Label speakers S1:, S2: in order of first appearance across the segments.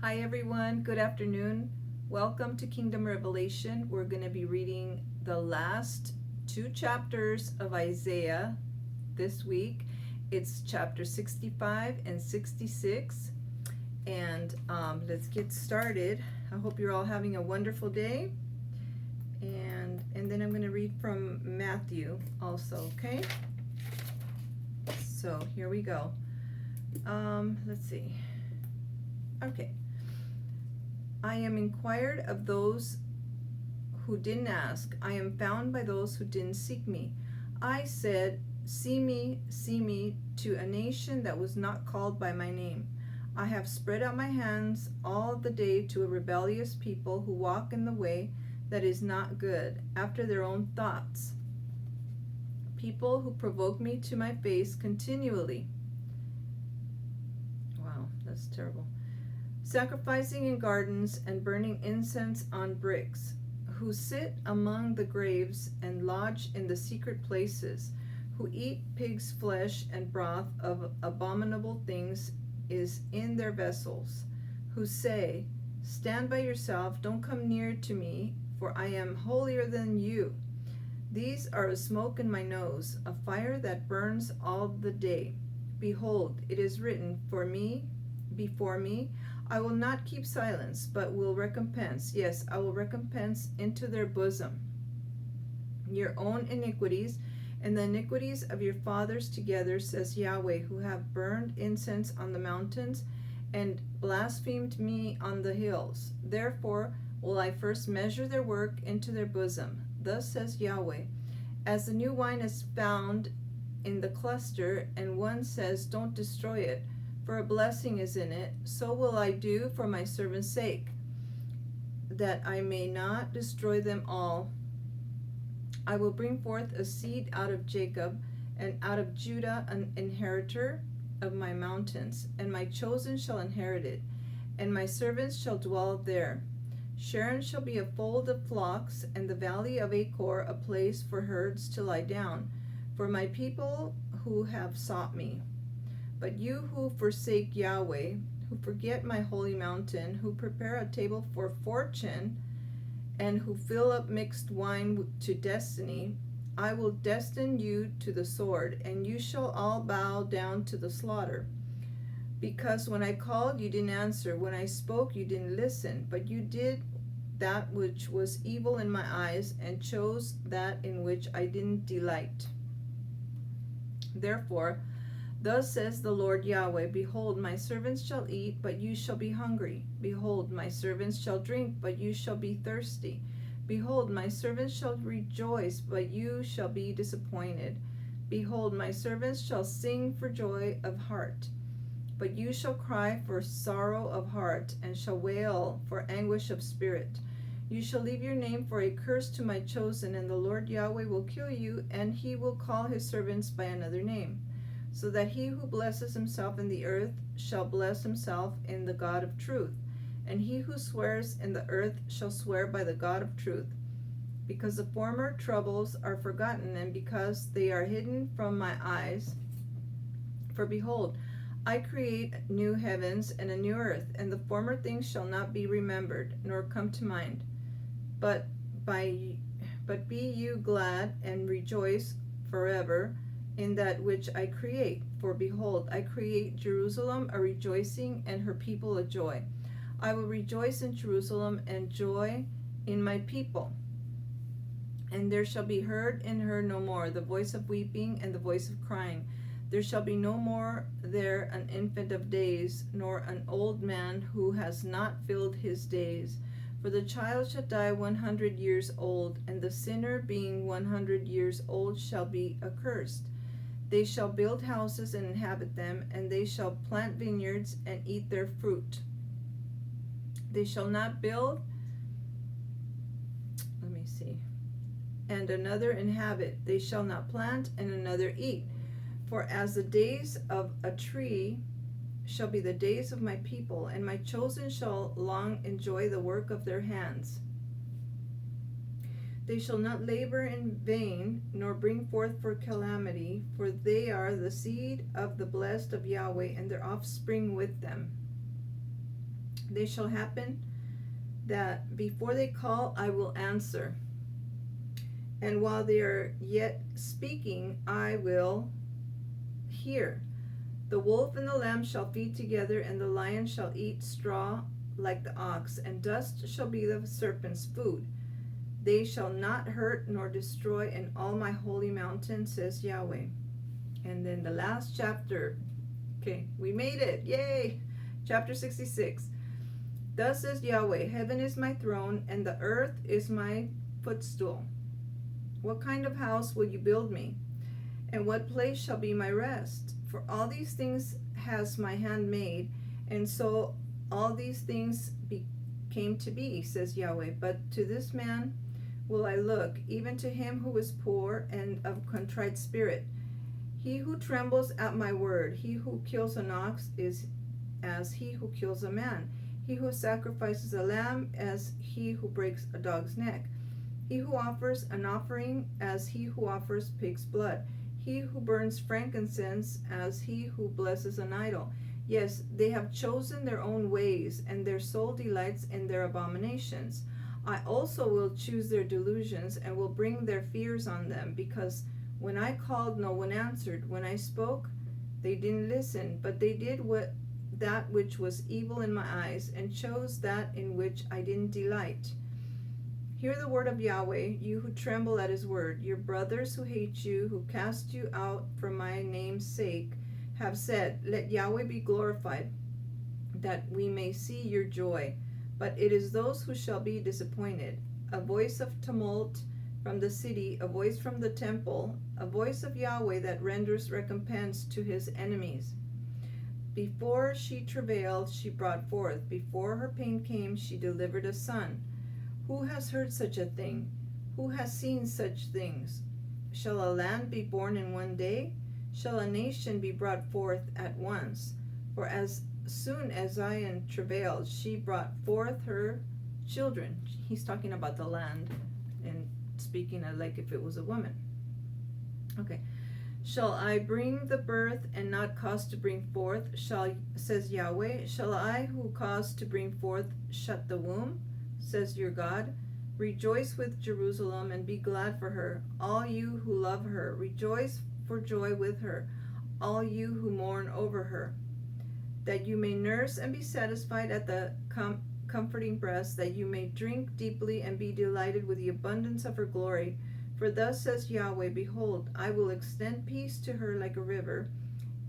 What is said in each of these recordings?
S1: Hi everyone, good afternoon. Welcome to Kingdom Revelation. We're going to be reading the last two chapters of Isaiah this week. It's chapter 65 and 66. And let's get started. I hope you're all having a wonderful day. And then I'm going to read from Matthew also, okay? So here we go. Let's see. Okay. I am inquired of those who didn't ask. I am found by those who didn't seek me. I said, see me, to a nation that was not called by my name. I have spread out my hands all the day to a rebellious people who walk in the way that is not good, after their own thoughts. People who provoke me to my face continually. Wow, that's terrible. Sacrificing in gardens and burning incense on bricks, who sit among the graves and lodge in the secret places, who eat pig's flesh and broth of abominable things is in their vessels, who say, stand by yourself, don't come near to me, for I am holier than you. These are a smoke in my nose, a fire that burns all the day. Behold, it is written before me, I will not keep silence, but will recompense. Yes, I will recompense into their bosom your own iniquities and the iniquities of your fathers together, says Yahweh, who have burned incense on the mountains and blasphemed me on the hills. Therefore will I first measure their work into their bosom. Thus says Yahweh, as the new wine is found in the cluster, and one says, don't destroy it, for a blessing is in it, so will I do for my servant's sake, that I may not destroy them all. I will bring forth a seed out of Jacob, and out of Judah an inheritor of my mountains, and my chosen shall inherit it, and my servants shall dwell there. Sharon shall be a fold of flocks, and the valley of Achor a place for herds to lie down, for my people who have sought me. But you who forsake Yahweh, who forget my holy mountain, who prepare a table for fortune, and who fill up mixed wine to destiny, I will destine you to the sword, and you shall all bow down to the slaughter. Because when I called, you didn't answer. When I spoke, you didn't listen. But you did that which was evil in my eyes, and chose that in which I didn't delight. Therefore, thus says the Lord Yahweh, behold, my servants shall eat, but you shall be hungry. Behold, my servants shall drink, but you shall be thirsty. Behold, my servants shall rejoice, but you shall be disappointed. Behold, my servants shall sing for joy of heart, but you shall cry for sorrow of heart, and shall wail for anguish of spirit. You shall leave your name for a curse to my chosen, and the Lord Yahweh will kill you, and he will call his servants by another name. So that he who blesses himself in the earth shall bless himself in the God of truth, and he who swears in the earth shall swear by the God of truth. Because the former troubles are forgotten, and because they are hidden from my eyes. For behold, I create new heavens and a new earth, and the former things shall not be remembered, nor come to mind. But be you glad and rejoice forever in that which I create. For behold, I create Jerusalem a rejoicing, and her people a joy. I will rejoice in Jerusalem and joy in my people. And there shall be heard in her no more the voice of weeping and the voice of crying. There shall be no more there an infant of days, nor an old man who has not filled his days. For the child shall die 100 years old, and the sinner being 100 years old shall be accursed. They shall build houses and inhabit them, and they shall plant vineyards and eat their fruit. They shall not build, and another inhabit. They shall not plant, and another eat. For as the days of a tree shall be the days of my people, and my chosen shall long enjoy the work of their hands. They shall not labor in vain, nor bring forth for calamity, for they are the seed of the blessed of Yahweh, and their offspring with them. They shall happen that before they call, I will answer. And while they are yet speaking, I will hear. The wolf and the lamb shall feed together, and the lion shall eat straw like the ox, and dust shall be the serpent's food. They shall not hurt nor destroy in all my holy mountain, says Yahweh. And then the last chapter. Okay, we made it. Yay! Chapter 66. Thus says Yahweh, heaven is my throne, and the earth is my footstool. What kind of house will you build me? And what place shall be my rest? For all these things has my hand made, and so all these things came to be, says Yahweh. But to this man will I look, even to him who is poor and of contrite spirit. He who trembles at my word, he who kills an ox is as he who kills a man. He who sacrifices a lamb as he who breaks a dog's neck. He who offers an offering as he who offers pig's blood. He who burns frankincense as he who blesses an idol. Yes, they have chosen their own ways, and their soul delights in their abominations. I also will choose their delusions, and will bring their fears on them, because when I called, no one answered. When I spoke, they didn't listen, but they did that which was evil in my eyes, and chose that in which I didn't delight. Hear the word of Yahweh, you who tremble at his word. Your brothers who hate you, who cast you out for my name's sake, have said, let Yahweh be glorified, that we may see your joy. But it is those who shall be disappointed. A voice of tumult from the city, a voice from the temple, a voice of Yahweh that renders recompense to his enemies. Before she travailed, she brought forth. Before her pain came, she delivered a son. Who has heard such a thing? Who has seen such things? Shall a land be born in one day? Shall a nation be brought forth at once? For as soon as Zion travailed, she brought forth her children. He's talking about the land and speaking of like if it was a woman. Okay. Shall I bring the birth and not cause to bring forth? Says Yahweh. Shall I who cause to bring forth shut the womb? Says your God. Rejoice with Jerusalem and be glad for her. All you who love her, rejoice for joy with her. All you who mourn over her. That you may nurse and be satisfied at the comforting breast, that you may drink deeply and be delighted with the abundance of her glory. For thus says Yahweh, behold, I will extend peace to her like a river,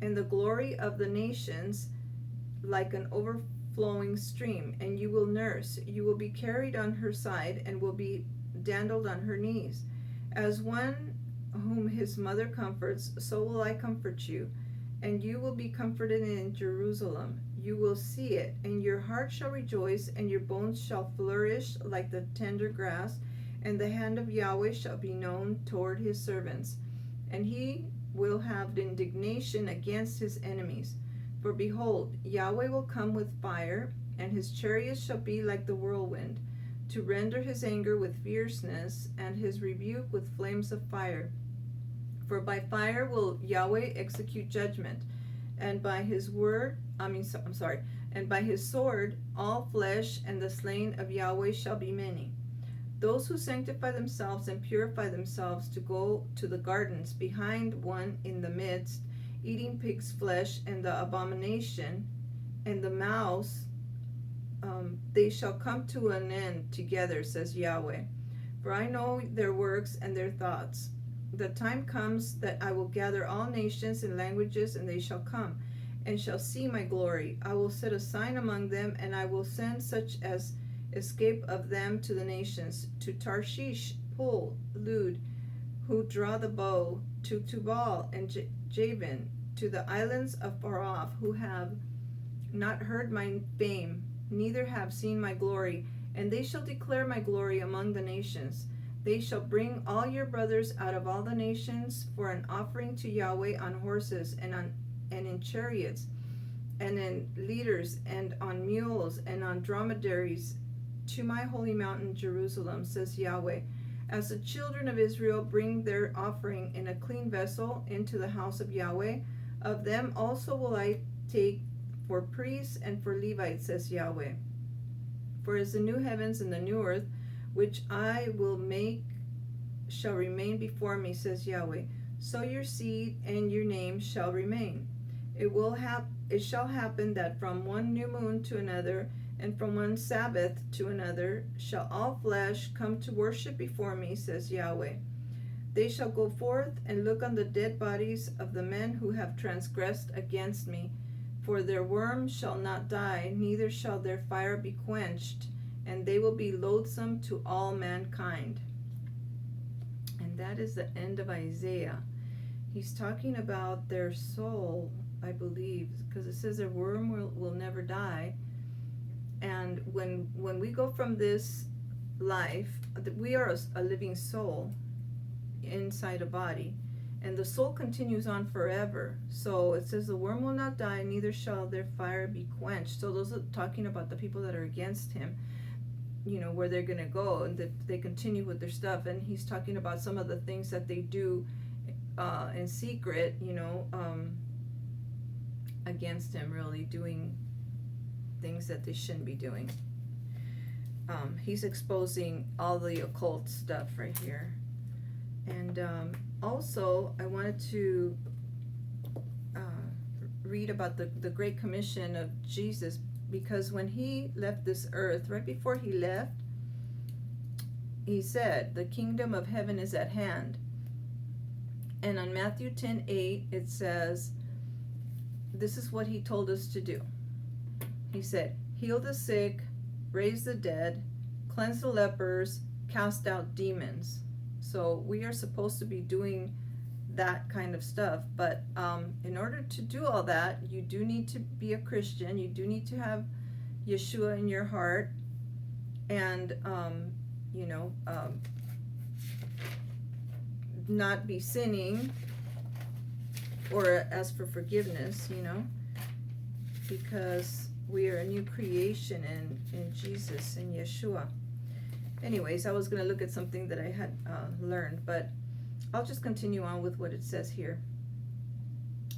S1: and the glory of the nations like an overflowing stream. And you will nurse, you will be carried on her side, and will be dandled on her knees. As one whom his mother comforts, so will I comfort you, and you will be comforted in Jerusalem. You will see it, and your heart shall rejoice, and your bones shall flourish like the tender grass. And the hand of Yahweh shall be known toward his servants, and he will have indignation against his enemies. For behold, Yahweh will come with fire, and his chariots shall be like the whirlwind, to render his anger with fierceness, and his rebuke with flames of fire. For by fire will Yahweh execute judgment, and by his and by his sword all flesh and the slain of Yahweh shall be many. Those who sanctify themselves and purify themselves to go to the gardens behind one in the midst, eating pig's flesh and the abomination and the mouse, they shall come to an end together, says Yahweh. For I know their works and their thoughts. The time comes that I will gather all nations and languages, and they shall come and shall see my glory. I will set a sign among them, and I will send such as escape of them to the nations, to Tarshish, Pul, Lud, who draw the bow, to Tubal and Javan, to the islands of far off, who have not heard my fame, neither have seen my glory, and they shall declare my glory among the nations. They shall bring all your brothers out of all the nations for an offering to Yahweh on horses and in chariots, and in leaders, and on mules, and on dromedaries, to my holy mountain Jerusalem, says Yahweh. As the children of Israel bring their offering in a clean vessel into the house of Yahweh, of them also will I take for priests and for Levites, says Yahweh. For as the new heavens and the new earth, which I will make, shall remain before me, says Yahweh, so your seed and your name shall remain. It shall happen that from one new moon to another, and from one Sabbath to another, shall all flesh come to worship before me, says Yahweh. They shall go forth and look on the dead bodies of the men who have transgressed against me, for their worm shall not die, neither shall their fire be quenched, and they will be loathsome to all mankind. And that is the end of Isaiah. He's talking about their soul, I believe, because it says their worm will never die. And when we go from this life, we are a living soul inside a body, and the soul continues on forever. So it says the worm will not die, neither shall their fire be quenched. So those are talking about the people that are against him, where they're going to go, and that they continue with their stuff. And he's talking about some of the things that they do in secret, against him, really doing things that they shouldn't be doing. He's exposing all the occult stuff right here. And also, I wanted to read about the Great Commission of Jesus, because when he left this earth, right before he left, he said, the kingdom of heaven is at hand. And on Matthew 10:8, it says, this is what he told us to do. He said, heal the sick, raise the dead, cleanse the lepers, cast out demons. So we are supposed to be doing that kind of stuff. But in order to do all that, you do need to be a Christian. You do need to have Yeshua in your heart. And, not be sinning or ask for forgiveness, because we are a new creation in Jesus, in Yeshua. Anyways, I was going to look at something that I had learned, but I'll just continue on with what it says here.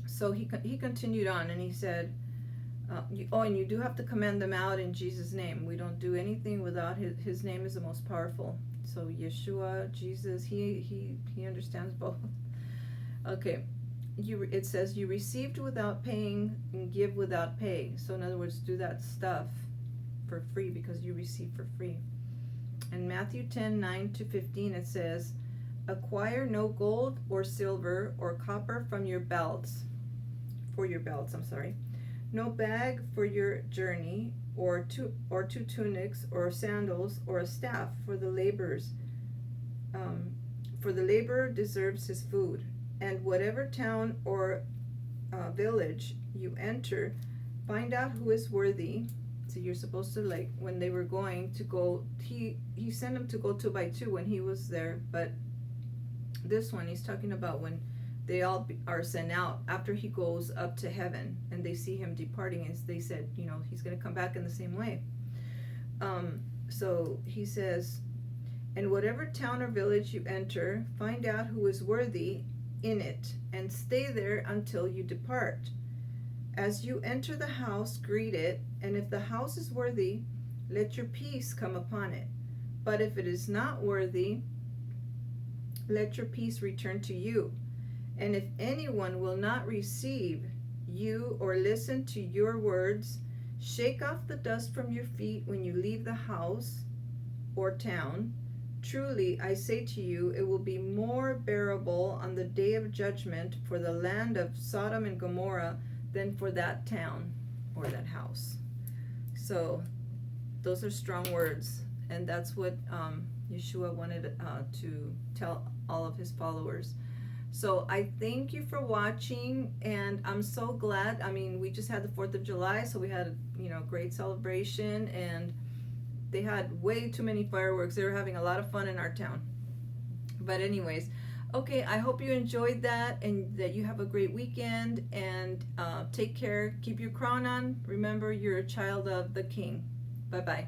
S1: So he continued on, and he said, and you do have to command them out in Jesus' name. We don't do anything without his name is the most powerful. So Yeshua, Jesus, he understands both. Okay. It says you received without paying and give without pay. So in other words, do that stuff for free because you receive for free. In Matthew 10:9-15, it says, acquire no gold or silver or copper for your belts, no bag for your journey, or two tunics, or sandals, or a staff for the laborers. For the laborer deserves his food. And whatever town or village you enter, find out who is worthy. So you're supposed to, like, when they were going to go, he sent them to go 2 by 2 when he was there. But this one, he's talking about when they all are sent out after he goes up to heaven and they see him departing, and they said, he's going to come back in the same way. So he says, and whatever town or village you enter, find out who is worthy in it, and stay there until you depart. As you enter the house, greet it, and if the house is worthy, let your peace come upon it. But if it is not worthy, let your peace return to you. And if anyone will not receive you or listen to your words, shake off the dust from your feet when you leave the house or town. Truly, I say to you, it will be more bearable on the day of judgment for the land of Sodom and Gomorrah than for that town or that house. So those are strong words, and that's what Yeshua wanted to tell all of his followers. So I thank you for watching, and I'm so glad. I mean, we just had the 4th of July, so we had a great celebration, and they had way too many fireworks. They were having a lot of fun in our town. But anyways, okay, I hope you enjoyed that and that you have a great weekend, and take care. Keep your crown on. Remember, you're a child of the King. Bye-bye.